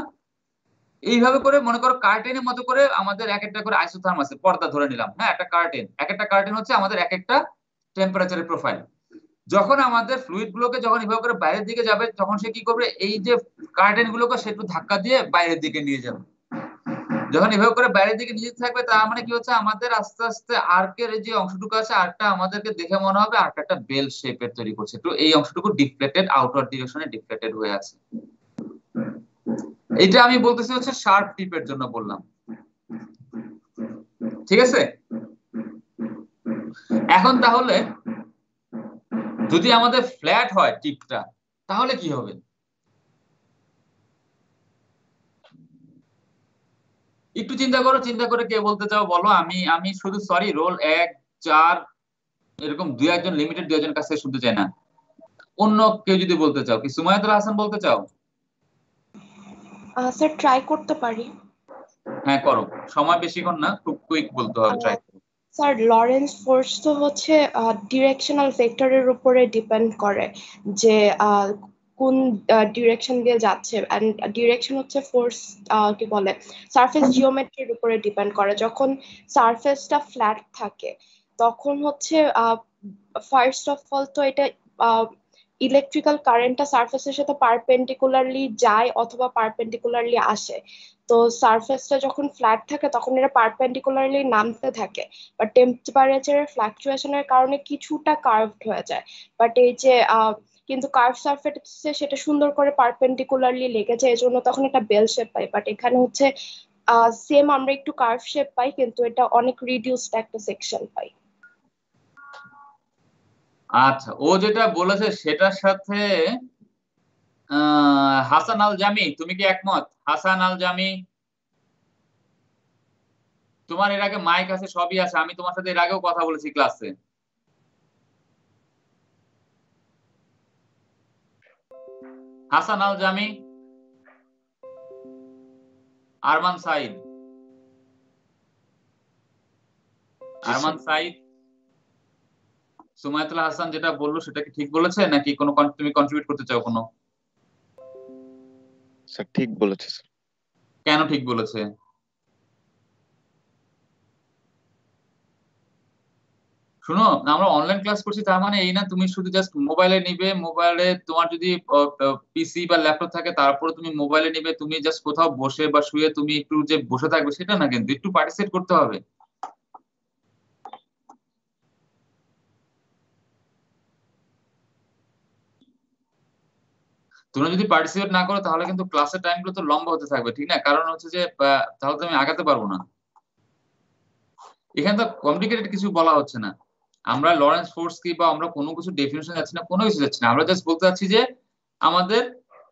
এইভাবে করে মনে করো কার্টেনের মতো করে আমাদের এক একটা করে আইসোথার্ম আছে, পর্দা ধরে নিলাম, হ্যাঁ একটা কার্টেন, এক একটা কার্টেন হচ্ছে আমাদের এক একটা টেম্পারেচারের প্রোফাইল। যখন আমাদের ফ্লুইড গুলোকে যখন এভাবে করে বাইরের দিকে যাবে তখন সে কি করবে, এই যে কার্টেন গুলোকে সে একটু ধাক্কা দিয়ে বাইরের দিকে নিয়ে যাবে। যখন এভাবে করে বাইরের দিকে নিয়ে থাকবে তার মানে কি হচ্ছে, আমাদের আস্তে আস্তে আর্কের যে অংশটুকু আছে আর্কটা আমাদেরকে দেখে মনে হবে আর্কটা একটা বেল শেপের তৈরি করছে, তো এই অংশটুকু ডিফ্লেক্টেড, আউটওয়ার্ড ডিরেকশনে ডিফ্লেক্টেড হয়ে আছে। এটা আমি বলতেছি হচ্ছে শার্প টিপের জন্য বললাম, ঠিক আছে? এখন তাহলে যদি আমাদের ফ্ল্যাট হয় টিপটা তাহলে কি হবে? একটু চিন্তা করো, চিন্তা করে কে বলতে চাও বলো। আমি আমি শুধু সরি রোল 1 4 এরকম 2-1 জন লিমিটেড 2-1 কাছে শুনতে চাই না। অন্য কেউ যদি বলতে চাও, কি সুমাইয়াতুল হাসান বলতে চাও? স্যার ট্রাই করতে পারি। হ্যাঁ করো, সময় বেশিক্ষণ না, খুব কুইক বলতে হবে, ট্রাই করো। স্যার লরেন্স ফোর্স তো হচ্ছে ডিরেকশনাল ভেক্টরের উপরে ডিপেন্ড করে যে কোন ডিরেকশন দিয়ে যাচ্ছে, এন্ড ডিরেকশন হচ্ছে ফোর্স কি বলে সারফেস জিওমেট্রির উপরে ডিপেন্ড করে। যখন সারফেসটা ফ্ল্যাট থাকে তখন হচ্ছে ফার্স্ট অফ অল তো এটা ইলেকট্রিক্যাল কারেন্টটা সারফেসের সাথে পারপেন্ডিকুলারলি যায় অথবা পারপেন্ডিকুলারলি আসে। তো সারফেসটা যখন ফ্ল্যাট থাকে তখন এটা পারপেন্ডিকুলারলি নামতে থাকে, বাট টেম্পারেচারের ফ্লাকচুয়েশনের কারণে কিছুটা কার্ভড হয়ে যায়। বাট এই যে কিন্তু কার্ভ সারফেসে সেটা সুন্দর করে পারপেন্ডিকুলারলি লেগেছে, এই জন্য তখন একটা বেল শেপ পাই। বাট এখানে হচ্ছে সেম আমরা একটু কার্ভ শেপ পাই কিন্তু এটা অনেক রিডিউসড একটা সেকশন পাই। আচ্ছা, ও যেটা বলেছে সেটার সাথে হাসান আল জামি, তুমি কি একমত? হাসান আল জামি, তোমার এর আগে মাইক আছে, সবই আছে, আমি তোমার সাথে এর আগেও কথা বলেছি ক্লাসে। হাসান আল জামি, আরমান সাইদ, আরমান সাইদ, সুমায়াতুল হাসান যেটা বললো সেটা কি ঠিক বলেছে নাকি কোনো তুমি কন্ট্রিবিউট করতে চাও কোনো? স্যার ঠিক বলেছে স্যার। কেন ঠিক বলেছে? শুনো, আমরা অনলাইন ক্লাস করছি তার মানে এই না তুমি শুধু জাস্ট মোবাইলে নিবে, মোবাইলে তোমার যদি পিসি বা ল্যাপটপ থাকে তারপরে তুমি মোবাইলে নিবে, তুমি জাস্ট কোথাও বসে বা শুয়ে তুমি একটু যে বসে থাকবে সেটা না, কিন্তু একটু পার্টিসিপেট করতে হবে। তোমরা যদি পার্টিসিপেট না করো তাহলে কিন্তু ক্লাসের টাইমগুলো তো লম্বা হতে থাকবে, ঠিক না? কারণ হচ্ছে যে তাহলে তো আমি আগাতে পারবো না। এখানে তো কমপ্লিকেটেড কিছু বলা হচ্ছে না, আমরা লরেন্স ফোর্স কি বা আমরা কোনো কিছু ডেফিনিশন যাচ্ছি না, কোনো কিছু যাচ্ছি না, আমরা জাস্ট বলতে চাচ্ছি যে আমাদের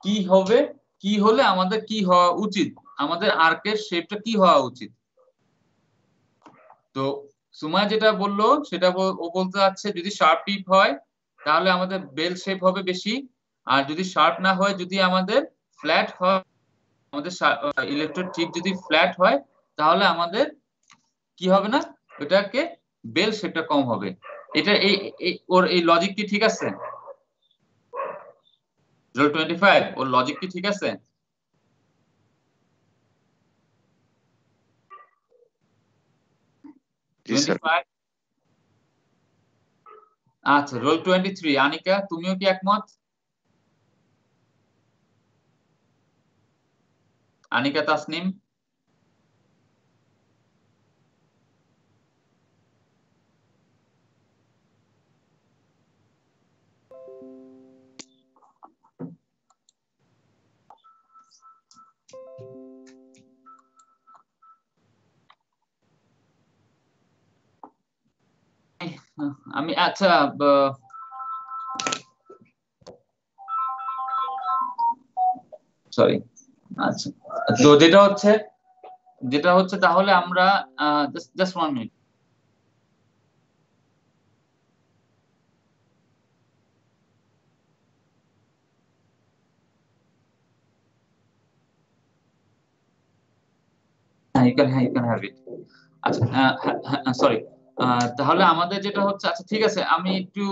কি হবে, কি হলে আমাদের কি হওয়া উচিত, আমাদের আর্কের শেপটা কি হওয়া উচিত। তো সুমায়া যেটা বললো সেটা ও বলতে চাচ্ছে যদি শার্প টিপ হয় তাহলে আমাদের বেল শেপ হবে বেশি, আর যদি শার্প না হয়, যদি আমাদের ফ্ল্যাট হয়, আমাদের ইলেকট্রোড টিপ যদি ফ্ল্যাট হয় তাহলে আমাদের কি হবে না, ওটাকে বেল শেপটা কম হবে। এটা ওর এই লজিক কি ঠিক আছে? রোল 25 ওর লজিক কি ঠিক আছে? জি স্যার। 25 আচ্ছা, রোল 23 আনিকা তুমিও কি একমত? আনিকা তাসনিম? আমি আচ্ছা সরি, আচ্ছা তো যেটা হচ্ছে তাহলে আমরা just 1 minute. you can have it. আচ্ছা সরি, তাহলে আমাদের যেটা হচ্ছে, আচ্ছা ঠিক আছে, আমি একটু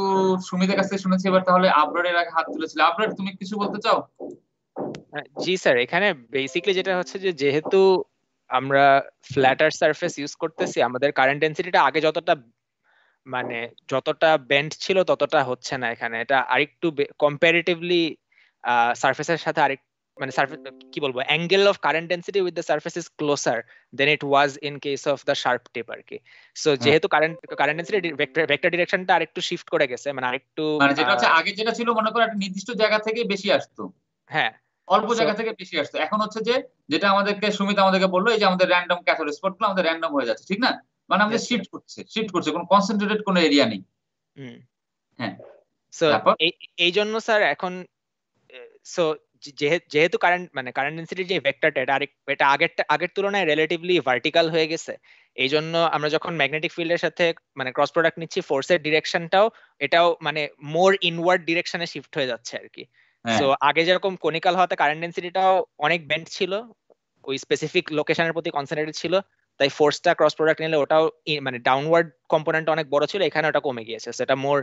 সুমিতের কাছ থেকে শুনেছি, এবার তাহলে আবরারের আগে হাত তুলেছিল। আবরার তুমি কিছু বলতে চাও? জি স্যার, এখানে বেসিক্যালি যেটা হচ্ছে যে যেহেতু আমরা ফ্ল্যাটার সারফেস ইউজ করতেছি, আমাদের কারেন্ট ডেনসিটিটা আগে যতটা বেন্ড ছিল ততটা হচ্ছে না এখানে। এটা আরেকটু কম্পারেটিভলি সারফেসের সাথে আরেক সারফেস কি বলবো, angle of current density with the surface is closer then it was in case of the sharp tip আর কি। সো যেহেতু কারেন্ট ডেনসিটি ভেক্টর ডিরেকশনটা আরেকটু শিফট করে গেছে, আরেকটু যেটা হচ্ছে আগে যেটা ছিল মনে করো একটা নির্দিষ্ট জায়গা থেকে বেশি আসতো, হ্যাঁ অল্প জায়গা থেকে বেশি আসতো, এখন হচ্ছে যে যেটা সুমিত আমাদেরকে বললো এই যে আমাদের র্যান্ডম ক্যাথোড স্পটগুলো আমাদের র্যান্ডম হয়ে যাচ্ছে, ঠিক না? আমাদের শিফট করছে, কোনো কনসেন্ট্রেটেড কোনো এরিয়া নেই। হ্যাঁ, সো এই জন্য স্যার এখন সো যেহেতু কারেন্ট ডেনসিটির যে ভেক্টরটা এটা আগের তুলনায় রিলেটিভলি ভার্টিক্যাল হয়ে গেছে, এই জন্য আমরা যখন ম্যাগনেটিক ফিল্ডের সাথে ক্রস প্রোডাক্ট নিচ্ছি, ফোর্সের ডিরেকশনটাও এটাও মোর ইনওয়ার্ড ডিরেকশনে শিফট হয়ে যাচ্ছে আর কি। সো আগে যেরকম কনিক্যাল হওয়াতে কারেন্ট ডেনসিটিটাও অনেক বেন্ড ছিল, ওই স্পেসিফিক লোকেশনের প্রতি কনসেন্ট্রেটেড ছিল, তাই ফোর্সটা ক্রস প্রোডাক্ট নিলে ওটাও ডাউনওয়ার্ড কম্পোনেন্ট অনেক বড় ছিল, এখানে ওটা কমে গিয়েছে, সেটা মোর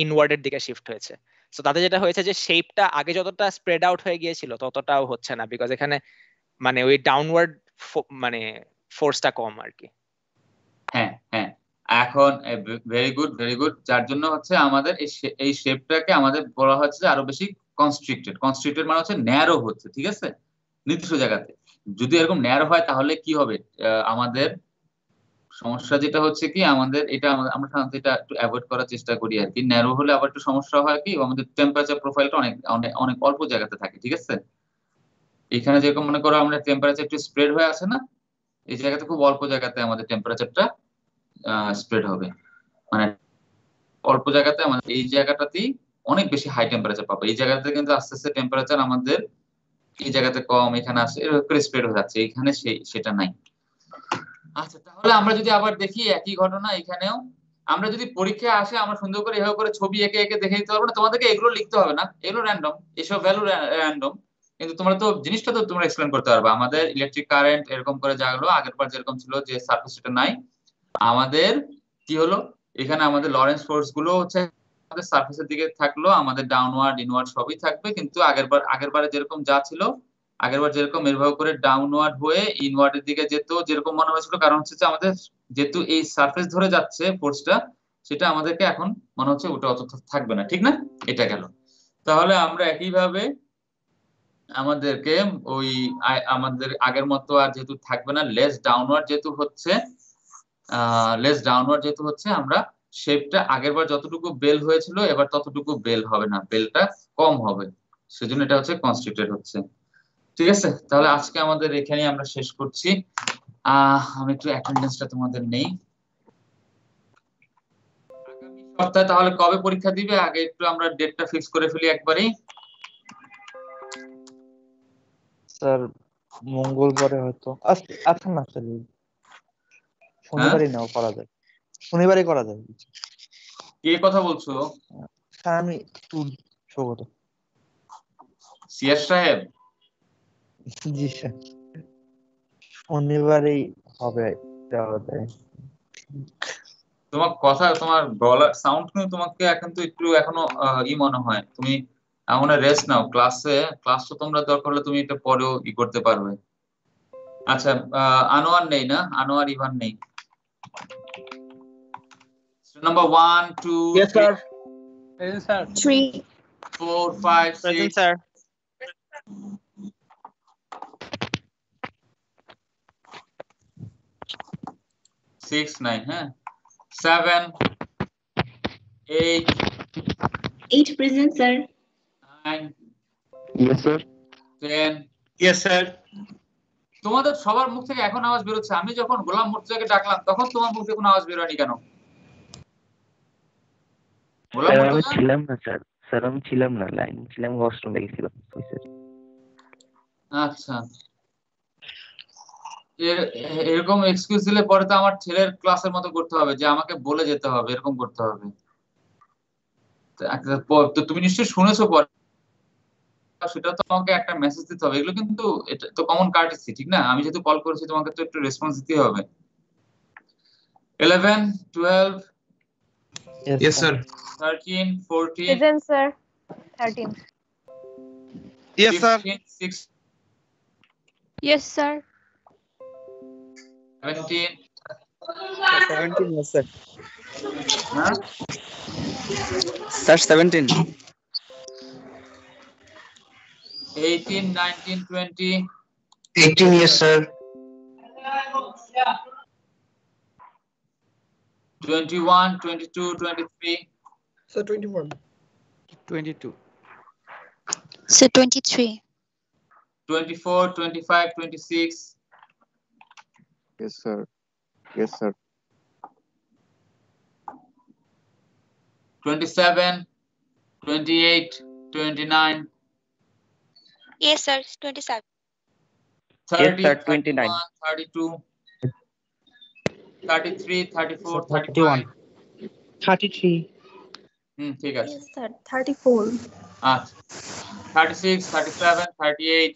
ইনওয়ার্ডের দিকে শিফট হয়েছে। সো তাতে যেটা হয়েছে যে শেপটা আগে যতটা স্প্রেড আউট হয়ে গিয়েছিল ততটাও হচ্ছে না, বিকজ এখানে ওই ডাউনওয়ার্ড ফোর্সটা কম আর কি। হ্যাঁ হ্যাঁ, এখন ভেরি গুড, যার জন্য হচ্ছে আমাদের এই শেপটাকে আমাদের বলা হচ্ছে যে আরো বেশি কনস্ট্রিক্টেড মানে হচ্ছে ন্যারো হচ্ছে, ঠিক আছে, নির্দিষ্ট জায়গাতে। যদি এরকম ন্যারো হয় তাহলে কি হবে, আমাদের সমস্যা যেটা হচ্ছে কি, আমাদের এটা আমরা সাধারণত এটা একটু অ্যাভয়েড করার চেষ্টা করি আর কি। ন্যারো হলে আবার একটু সমস্যা হয় কি, আমাদের টেম্পারেচার প্রোফাইলটা অনেক অনেক অনেক অল্প জায়গাতে থাকে, ঠিক আছে? এখানে যেরকম মনে করো আমরা টেম্পারেচার একটু স্প্রেড হয়ে আছে না, এই জায়গাতে খুব অল্প জায়গাতে আমাদের টেম্পারেচারটা স্প্রেড হবে, অল্প জায়গাতে আমাদের এই জায়গাটাতেই অনেক বেশি হাই টেম্পারেচার পাবো, এই জায়গাতে কিন্তু আস্তে আস্তে টেম্পারেচার আমাদের এই জায়গাতে কম, এখানে আসে, এরকম করে স্প্রেড হয়ে যাচ্ছে, এখানে সেটা নাই। আচ্ছা, তাহলে আমরা যদি আবার দেখি একই ঘটনা এখানেও, আমরা যদি পরীক্ষায় আসে আমরা সুন্দর করে এভাবে করে ছবি এঁকে এঁকে দেখে দিতে পারবো না, তোমাদেরকে এগুলো লিখতে হবে না, এগুলো র্যান্ডম, এসব ভ্যালু র্যান্ডম, কিন্তু তোমরা তো জিনিসটা তো তোমরা এক্সপ্লেন করতে পারবে। আমাদের ইলেকট্রিক কারেন্ট এরকম করে যা হলো, আগের বার যেরকম ছিল যে সারফেস এটা নাই, আমাদের কি হলো এখানে আমাদের লরেন্স ফোর্স গুলো হচ্ছে আমাদের সারফেসের দিকে থাকলো, আমাদের ডাউনওয়ার্ড ইনওয়ার্ড সবই থাকবে, কিন্তু আগেরবারে যেরকম যা ছিল, আগেরবার যেরকম এভাবে করে ডাউনওয়ার্ড হয়ে ইনওয়ার্ডের দিকে যেত যেরকম মনে হয়েছিল, কারণ হচ্ছে যে আমাদের যেহেতু এই সারফেস ধরে যাচ্ছে ফোর্সটা, সেটা আমাদেরকে এখন মনে হচ্ছে ওটা অত থাকবে না, ঠিক না? এটা গেল। তাহলে আমরা একইভাবে আমাদেরকে ওই আমাদের আগের মতো আর যেহেতু থাকবে না, লেস ডাউনওয়ার্ড যেহেতু হচ্ছে আমরা শেপটা আগেরবার যতটুকু বেল হয়েছিল এবার ততটুকু বেল হবে না, বেলটা কম হবে, সেজন্য এটা হচ্ছে কনস্ট্রিক্টেড হচ্ছে। ঠিক আছে, তাহলে আজকে আমাদের এখানেই আমরা শেষ করছি। আমি একটু অ্যাটেন্ডেন্সটা তোমাদের নেই। আগামী সপ্তাহে তাহলে কবে পরীক্ষা দিবে আগে একটু আমরা ডেটটা ফিক্স করে ফেলি একবারেই। স্যার মঙ্গলবারে হয়তো আচ্ছা না স্যার, শনিবারই নাও করা যায়, শনিবারই করা যায়। কে কথা বলছো? স্যার আমি সৌগত। সিয়ার সাহেব? জি স্যার, শনিবারই হবে যাওয়া যায়। তোমার কথা, তোমার গলার সাউন্ড কিন্তু তোমাকে এখন তো একটু এখনো মনে হয় তুমি এমন রেস্ট নাও, ক্লাস তো তোমরা দরকার হলে তুমি এটা পরেও করতে পারবে। আচ্ছা, আনোয়ার নেই না? আনোয়ার ইভান নেই। Number 1 2 Yes, sir. 3 4 5 present 6 sir. 6 9, হ্যাঁ, 7 8 8 present, sir. 9 yes sir. 10। Yes sir. তোমাদের সবার মুখ থেকে এখন আওয়াজ বেরোচ্ছে, আমি যখন গোলাম মুর্তজাকে ডাকলাম তখন তোমার মুখ থেকে কোনো আওয়াজ বেরোয়নি কেন? গোলাম স্যার আমি মুর্তজা? ছিলাম না স্যার, স্যার আমি ছিলাম না, লাইন ছিলাম, ওয়াশরুমে গেছিলাম। আচ্ছা, এরকম এক্সকিউজ দিলে পরে তো আমার ছেলের ক্লাসের মতো করতে হবে, যে আমাকে বলে যেতে হবে, এরকম করতে হবে। তো তুমি নিশ্চয়ই শুনেছো পরে, সেটা তো আমাকে একটা মেসেজ দিতে হবে। এগুলো কিন্তু এটা তো কমন কার্টেসি, ঠিক না? আমি যেহেতু কল করেছি তোমাকে তো একটু রেসপন্স দিতে হবে। 11 12 yes sir. 13 14 Present, sir. 13. Yes sir. 15 16 Yes, sir. 17 17 yes sir. হ্যাঁ, Sir 17. 18 19 20 18 yes sir. 21 22 23 Sir, 21. 22. So 23. 24 25 26 Yes sir. Yes sir. 27 28 29 Yes, sir. 27. 30 sir, 29. 31 32 33 34 31 35 33। ঠিক আছে। Yes, sir. 34. আচ্ছা, 36 37 38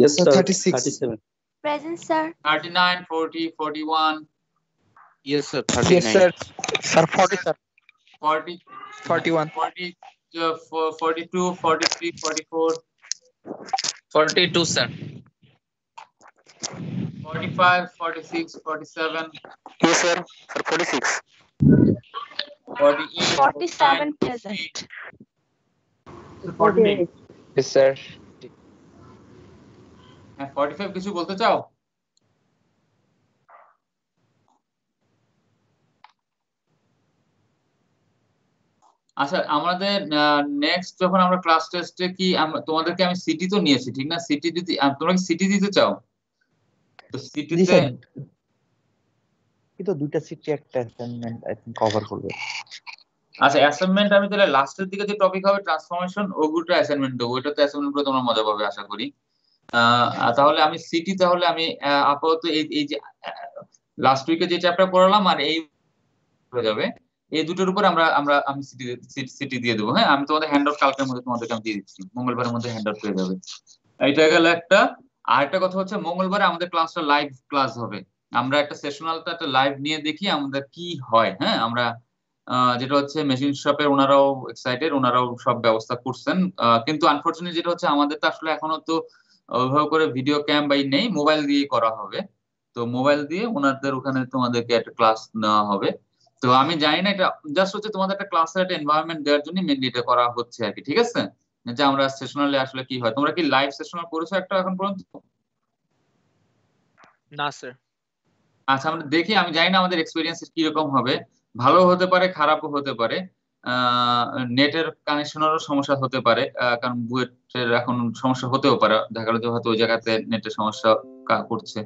Yes Sir, sir. 36. 37. Present, sir. 39 40 41 Yes sir. Yes, 39. sir. Sir 40 sir. 40 41. 40 42 43 44 42 sir. 45 46 47 Yes sir. Sir 46. 48 47 49, present. 48. Yes sir. হ্যাঁ, 45 কিছু বলতে চাও? আচ্ছা, আমাদের next যখন আমরা ক্লাস টেস্টে কি তোমাদেরকে আমি সিটি তো নিয়েছি, ঠিক না? সিটি যদি তোমরা কি সিটি দিতে চাও তো জি সিটিতে স্যার, কিন্তু দুইটা সিটি একটা অ্যাসাইনমেন্ট আই থিংক কভার করবে। আচ্ছা, অ্যাসাইনমেন্ট আমি তাহলে লাস্টের দিকে যে টপিক হবে ট্রান্সফরমেশন, ওগুলো অ্যাসাইনমেন্ট দেবো, ওইটা তো অ্যাসাইনমেন্ট করে তোমরা মজা পাবে আশা করি। তাহলে আমি সিটি তাহলে আমি আপাতত এই যে লাস্ট উইকে যে চ্যাপ্টার পড়ালাম আর এই হয়ে যাবে, এই দুটোর উপর আমি সিটি দিয়ে দেবো। হ্যাঁ, আমি তোমাদের হ্যান্ড আউট কালকের মধ্যে তোমাদেরকে আমি দিয়ে দিচ্ছি, মঙ্গলবারের মধ্যে হ্যান্ড আউট হয়ে যাবে। এটা গেল একটা। আর একটা কথা হচ্ছে মঙ্গলবারে আমাদের ক্লাসটা লাইভ ক্লাস হবে। আমরা একটা সেশনালটা একটা লাইভ নিয়ে দেখি আমাদের কি হয়। হ্যাঁ, আমরা যেটা হচ্ছে মেশিন শপের ওনারাও এক্সাইটেড, ওনারাও সব ব্যবস্থা করছেন, কিন্তু আনফরচুনেটলি যেটা হচ্ছে আমাদের তো আসলে এখনো তো ওইভাবে করে ভিডিও ক্যাম বা নেই, মোবাইল দিয়ে করা হবে। তো মোবাইল দিয়ে ওনাদের ওখানে তোমাদেরকে একটা ক্লাস নেওয়া হবে। তো আমি জানি না, এটা জাস্ট হচ্ছে তোমাদের একটা ক্লাসের একটা এনভায়রনমেন্ট দেওয়ার জন্য মেনলি এটা করা হচ্ছে আর কি। ঠিক আছে, যে আমরা সেশনালে আসলে কি হয়। তোমরা কি লাইভ সেশনাল করেছো একটা এখন পর্যন্ত? না স্যার। আচ্ছা, আমরা দেখি, আমি জানি না আমাদের এক্সপেরিয়েন্স কি রকম হবে, ভালো হতে পারে খারাপও হতে পারে, নেটের কানেকশনেরও সমস্যা হতে পারে, কারণ বুয়েটের এখন সমস্যা হতেও পারে, দেখা গেল যে হয়তো ওই জায়গাতে নেটের সমস্যা করছে।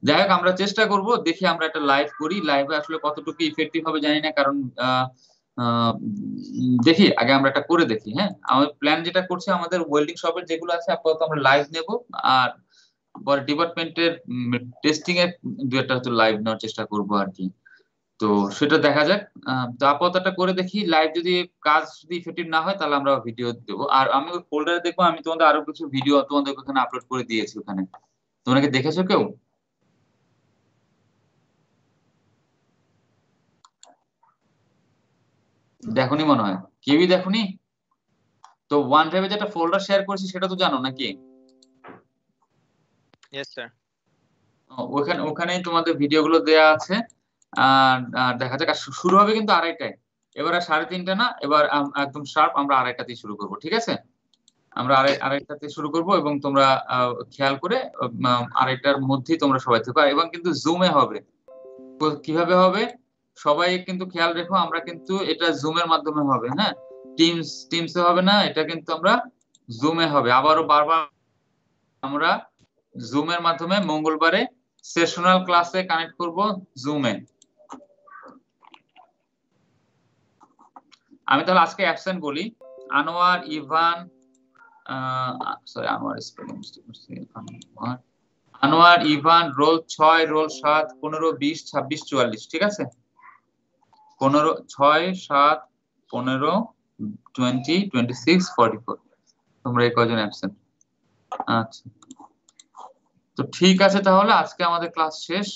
যাই হোক, আমরা চেষ্টা করব, দেখি আমরা একটা লাইভ করি। লাইভে আসলে কতটুকু ইফেক্টিভ হবে জানি না, কারণ দেখি আগে আমরা একটা করে দেখি। হ্যাঁ, আমাদের প্ল্যান যেটা করছে, আমাদের ওয়েল্ডিং শপের যেগুলো আছে আপাতত আমরা লাইভ নেব, আর পরে ডিপার্টমেন্টের টেস্টিং এর দু একটা হয়তো লাইভ নেওয়ার চেষ্টা করব আর কি। তো সেটা দেখা যাক। তো আপাতত করে দেখি, লাইভ যদি কাজ যদি ইফেক্টিভ না হয় তাহলে আমরা ভিডিও দেবো। আর আমি ওই ফোল্ডারে দেখবো, আমি তোমাদের আরো কিছু ভিডিও তোমাদের ওখানে আপলোড করে দিয়েছি। ওখানে তোমরা কি দেখেছো কেউ? দেখোনি মনে হয়, কেউই দেখোনি তো। ওয়ান ড্রাইভে যেটা ফোল্ডার শেয়ার করেছি সেটা তো জানো নাকি? Yes sir. ওখানেই তোমাদের ভিডিওগুলো দেয়া আছে। আর দেখা যাক, শুরু হবে কিন্তু 2:30টায়। এবার আর 3:30 না, এবার একদম শার্প আমরা 2:30টাতেই শুরু করব। ঠিক আছে, আমরা 2:30টাতে শুরু করব, এবং তোমরা খেয়াল করে 2:30টার মধ্যেই তোমরা সবাই থেকো। এবং কিন্তু জুমে হবে। কিভাবে হবে সবাই কিন্তু খেয়াল রেখো, আমরা কিন্তু এটা জুমের মাধ্যমে হবে। হ্যাঁ, টিমসে হবে না, এটা কিন্তু আমরা জুমে হবে। আবারও বারবার আমরা জুমের মাধ্যমে মঙ্গলবারে সেশনাল ক্লাসে কানেক্ট করব জুমে। আমি তাহলে আজকে অ্যাবসেন্ট বলি। Anwar, Ivan, Anwar, Ivan, roll 6, roll 7, 15, 20, 26, 44। ঠিক আছে, 15, 6, 7, 15, 20, 26, 44। তোমরা এই কয়জন অ্যাবসেন্ট? আচ্ছা, তো ঠিক আছে, তাহলে আজকে আমাদের ক্লাস শেষ।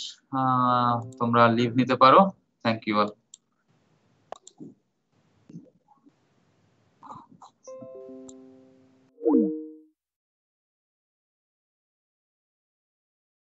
তোমরা লিভ নিতে পারো। Thank you all.